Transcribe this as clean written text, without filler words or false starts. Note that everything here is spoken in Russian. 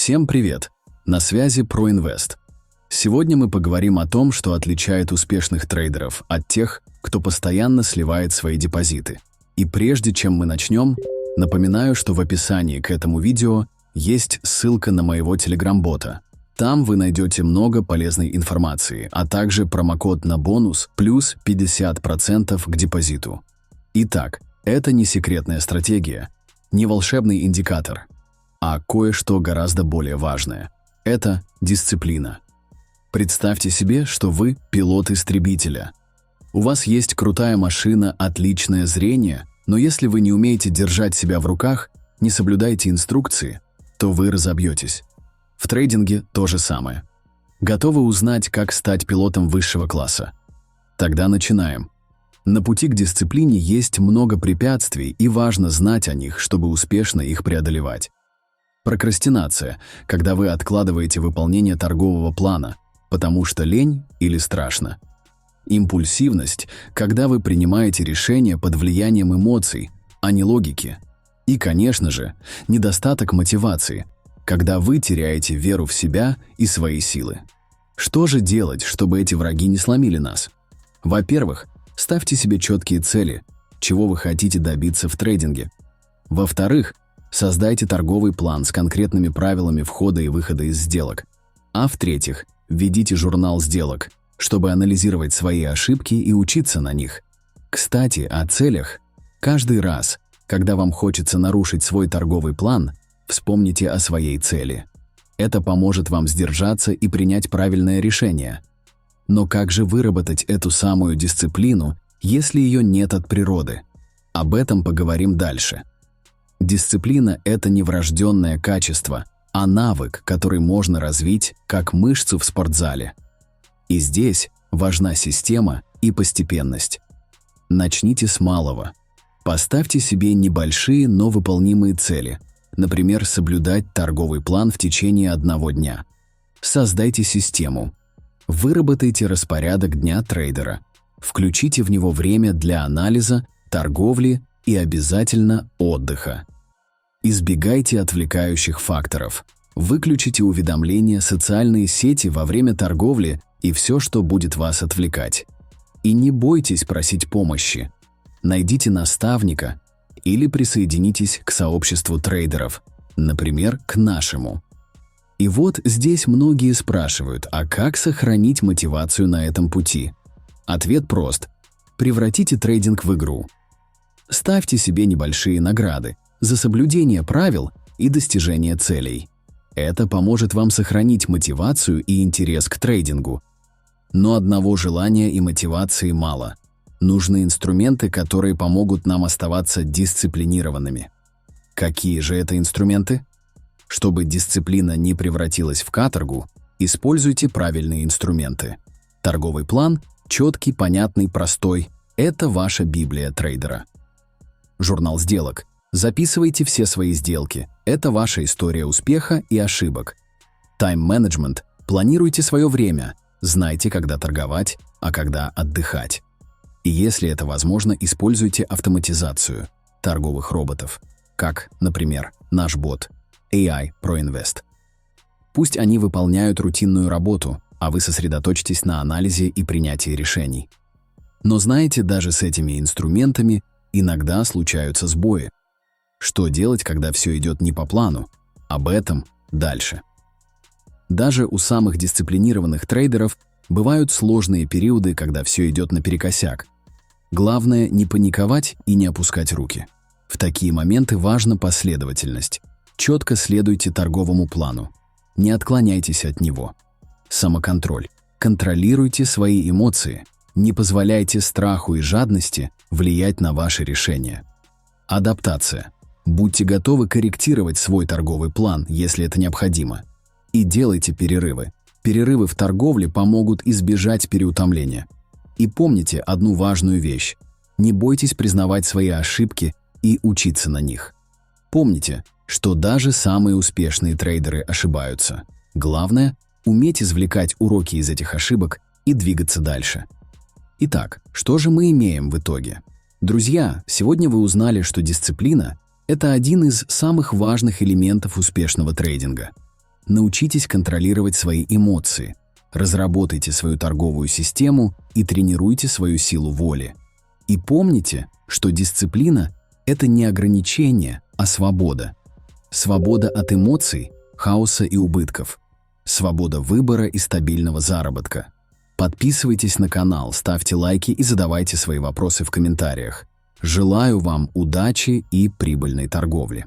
Всем привет! На связи ProInvest. Сегодня мы поговорим о том, что отличает успешных трейдеров от тех, кто постоянно сливает свои депозиты. И прежде чем мы начнем, напоминаю, что в описании к этому видео есть ссылка на моего Telegram-бота. Там вы найдете много полезной информации, а также промокод на бонус плюс 50% к депозиту. Итак, это не секретная стратегия, не волшебный индикатор, а кое-что гораздо более важное. Это дисциплина. Представьте себе, что вы пилот истребителя. У вас есть крутая машина, отличное зрение, но если вы не умеете держать себя в руках, не соблюдаете инструкции, то вы разобьетесь. В трейдинге то же самое. Готовы узнать, как стать пилотом высшего класса? Тогда начинаем. На пути к дисциплине есть много препятствий, и важно знать о них, чтобы успешно их преодолевать. Прокрастинация, когда вы откладываете выполнение торгового плана, потому что лень или страшно. Импульсивность, когда вы принимаете решения под влиянием эмоций, а не логики. И, конечно же, недостаток мотивации, когда вы теряете веру в себя и свои силы. Что же делать, чтобы эти враги не сломили нас? Во-первых, ставьте себе четкие цели, чего вы хотите добиться в трейдинге. Во-вторых, создайте торговый план с конкретными правилами входа и выхода из сделок. А в-третьих, ведите журнал сделок, чтобы анализировать свои ошибки и учиться на них. Кстати, о целях. Каждый раз, когда вам хочется нарушить свой торговый план, вспомните о своей цели. Это поможет вам сдержаться и принять правильное решение. Но как же выработать эту самую дисциплину, если ее нет от природы? Об этом поговорим дальше. Дисциплина – это не врожденное качество, а навык, который можно развить, как мышцу в спортзале. И здесь важна система и постепенность. Начните с малого. Поставьте себе небольшие, но выполнимые цели. Например, соблюдать торговый план в течение одного дня. Создайте систему. Выработайте распорядок дня трейдера. Включите в него время для анализа, торговли и обязательно отдыха. Избегайте отвлекающих факторов. Выключите уведомления, социальные сети во время торговли и все, что будет вас отвлекать. И не бойтесь просить помощи. Найдите наставника или присоединитесь к сообществу трейдеров, например, к нашему. И вот здесь многие спрашивают, а как сохранить мотивацию на этом пути? Ответ прост. Превратите трейдинг в игру. Ставьте себе небольшие награды за соблюдение правил и достижение целей. Это поможет вам сохранить мотивацию и интерес к трейдингу. Но одного желания и мотивации мало. Нужны инструменты, которые помогут нам оставаться дисциплинированными. Какие же это инструменты? Чтобы дисциплина не превратилась в каторгу, используйте правильные инструменты. Торговый план – четкий, понятный, простой – это ваша библия трейдера. Журнал сделок. Записывайте все свои сделки. Это ваша история успеха и ошибок. Тайм-менеджмент. Планируйте свое время. Знайте, когда торговать, а когда отдыхать. И если это возможно, используйте автоматизацию торговых роботов, как, например, наш бот AI ProInvest. Пусть они выполняют рутинную работу, а вы сосредоточьтесь на анализе и принятии решений. Но знаете, даже с этими инструментами иногда случаются сбои. Что делать, когда все идет не по плану? Об этом дальше. Даже у самых дисциплинированных трейдеров бывают сложные периоды, когда все идет наперекосяк. Главное не паниковать и не опускать руки. В такие моменты важна последовательность. Четко следуйте торговому плану. Не отклоняйтесь от него. Самоконтроль. Контролируйте свои эмоции. Не позволяйте страху и жадности влиять на ваши решения. Адаптация. Будьте готовы корректировать свой торговый план, если это необходимо. И делайте перерывы. Перерывы в торговле помогут избежать переутомления. И помните одну важную вещь. Не бойтесь признавать свои ошибки и учиться на них. Помните, что даже самые успешные трейдеры ошибаются. Главное – уметь извлекать уроки из этих ошибок и двигаться дальше. Итак, что же мы имеем в итоге? Друзья, сегодня вы узнали, что дисциплина – это один из самых важных элементов успешного трейдинга. Научитесь контролировать свои эмоции, разработайте свою торговую систему и тренируйте свою силу воли. И помните, что дисциплина – это не ограничение, а свобода. Свобода от эмоций, хаоса и убытков. Свобода выбора и стабильного заработка. Подписывайтесь на канал, ставьте лайки и задавайте свои вопросы в комментариях. Желаю вам удачи и прибыльной торговли.